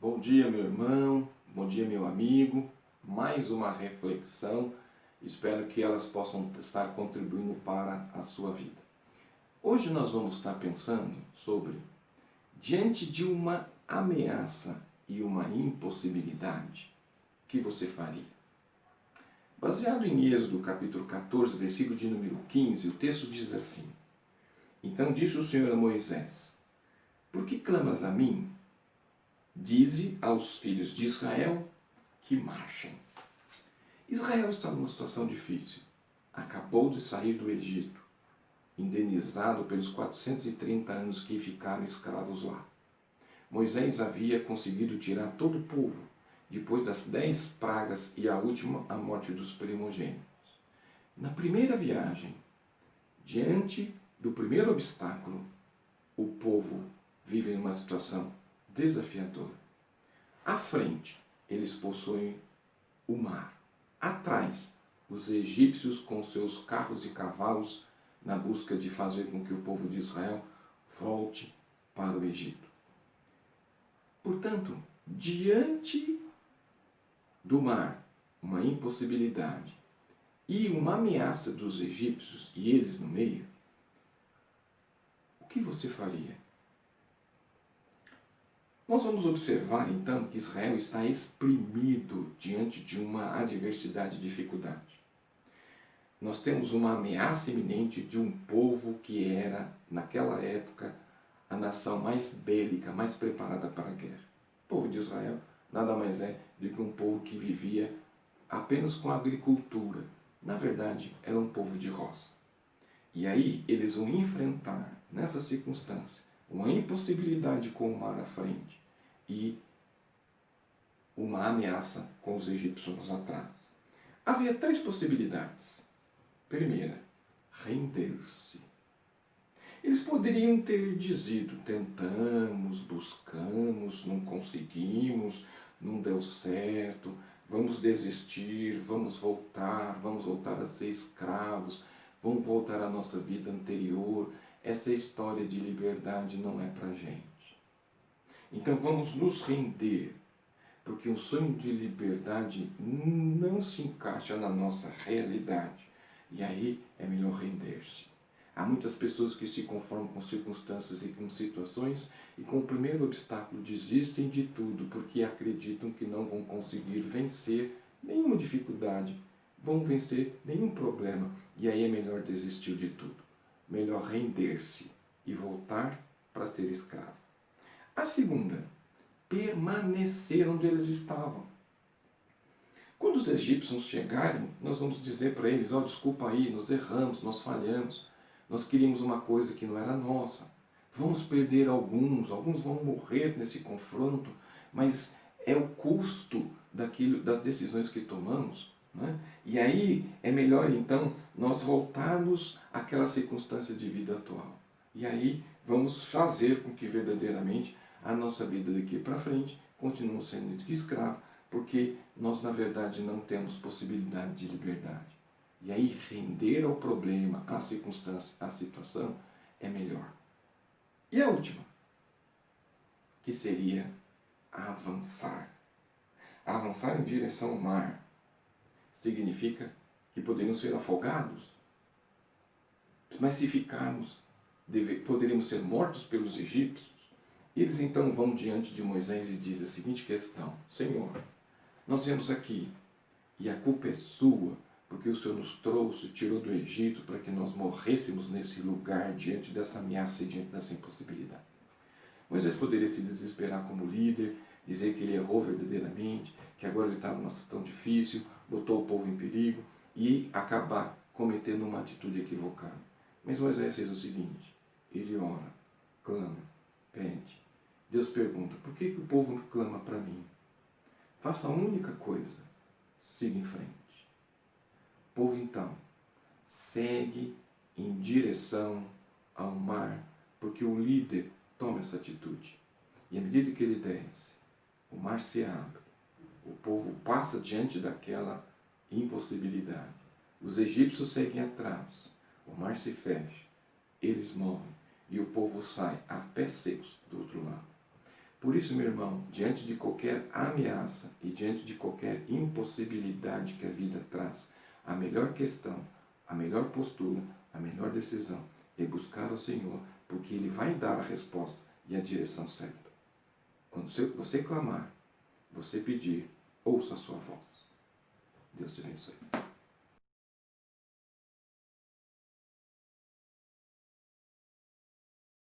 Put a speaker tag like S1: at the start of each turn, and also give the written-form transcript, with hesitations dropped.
S1: Bom dia, meu irmão, bom dia, meu amigo. Mais uma reflexão. Espero que elas possam estar contribuindo para a sua vida. Hoje nós vamos estar pensando sobre, diante de uma ameaça e uma impossibilidade, o que você faria? Baseado em Êxodo capítulo 14, versículo de número 15, o texto diz assim: Então disse o Senhor a Moisés: Por que clamas a mim? Dize aos filhos de Israel que marchem. Israel está numa situação difícil. Acabou de sair do Egito, indenizado pelos 430 anos que ficaram escravos lá. Moisés havia conseguido tirar todo o povo, depois das 10 pragas e a última, a morte dos primogênitos. Na primeira viagem, diante do primeiro obstáculo, o povo vive em uma situação desafiadora. À frente, eles possuem o mar. Atrás, os egípcios com seus carros e cavalos na busca de fazer com que o povo de Israel volte para o Egito. Portanto, diante do mar, uma impossibilidade e uma ameaça dos egípcios e eles no meio, o que você faria? Nós vamos observar então que Israel está exprimido diante de uma adversidade e dificuldade. Nós temos uma ameaça iminente de um povo que era, naquela época, a nação mais bélica, mais preparada para a guerra. O povo de Israel nada mais é do que um povo que vivia apenas com a agricultura. Na verdade, era um povo de roça. E aí eles vão enfrentar, nessa circunstância, uma impossibilidade com o mar à frente e uma ameaça com os egípcios atrás. Havia 3 possibilidades. Primeira, render-se. Eles poderiam ter dizido: tentamos, buscamos, não conseguimos, não deu certo, vamos desistir, vamos voltar a ser escravos, vamos voltar à nossa vida anterior. Essa história de liberdade não é para a gente. Então vamos nos render, porque o sonho de liberdade não se encaixa na nossa realidade. E aí é melhor render-se. Há muitas pessoas que se conformam com circunstâncias e com situações e com o primeiro obstáculo desistem de tudo porque acreditam que não vão conseguir vencer nenhuma dificuldade, vão vencer nenhum problema e aí é melhor desistir de tudo. Melhor render-se e voltar para ser escravo. A segunda, permanecer onde eles estavam. Quando os egípcios chegarem, nós vamos dizer para eles: desculpa aí, nós erramos, nós falhamos, nós queríamos uma coisa que não era nossa. Vamos perder alguns vão morrer nesse confronto, mas é o custo das decisões que tomamos. Né? E aí é melhor então nós voltarmos àquela circunstância de vida atual. E aí vamos fazer com que verdadeiramente a nossa vida daqui para frente continue sendo escravo, porque nós na verdade não temos possibilidade de liberdade. E aí render ao problema, à circunstância, à situação é melhor. E a última, que seria avançar. Avançar em direção ao mar significa que poderiam ser afogados, mas se ficarmos, poderíamos ser mortos pelos egípcios. Eles então vão diante de Moisés e dizem a seguinte questão: Senhor, nós viemos aqui e a culpa é sua, porque o Senhor nos trouxe, tirou do Egito para que nós morrêssemos nesse lugar diante dessa ameaça e diante dessa impossibilidade. Moisés poderia se desesperar como líder, dizer que ele errou verdadeiramente, que agora ele estava numa situação difícil, botou o povo em perigo e acabar cometendo uma atitude equivocada. Mas Moisés fez o seguinte: ele ora, clama, pede. Deus pergunta: por que o povo clama para mim? Faça a única coisa: siga em frente. O povo então segue em direção ao mar, porque o líder toma essa atitude. E à medida que ele desce, o mar se abre, o povo passa diante daquela impossibilidade. Os egípcios seguem atrás, o mar se fecha, eles morrem e o povo sai a pés secos do outro lado. Por isso, meu irmão, diante de qualquer ameaça e diante de qualquer impossibilidade que a vida traz, a melhor questão, a melhor postura, a melhor decisão é buscar o Senhor, porque Ele vai dar a resposta e a direção certa. Quando você clamar, você pedir, ouça a sua voz. Deus te abençoe.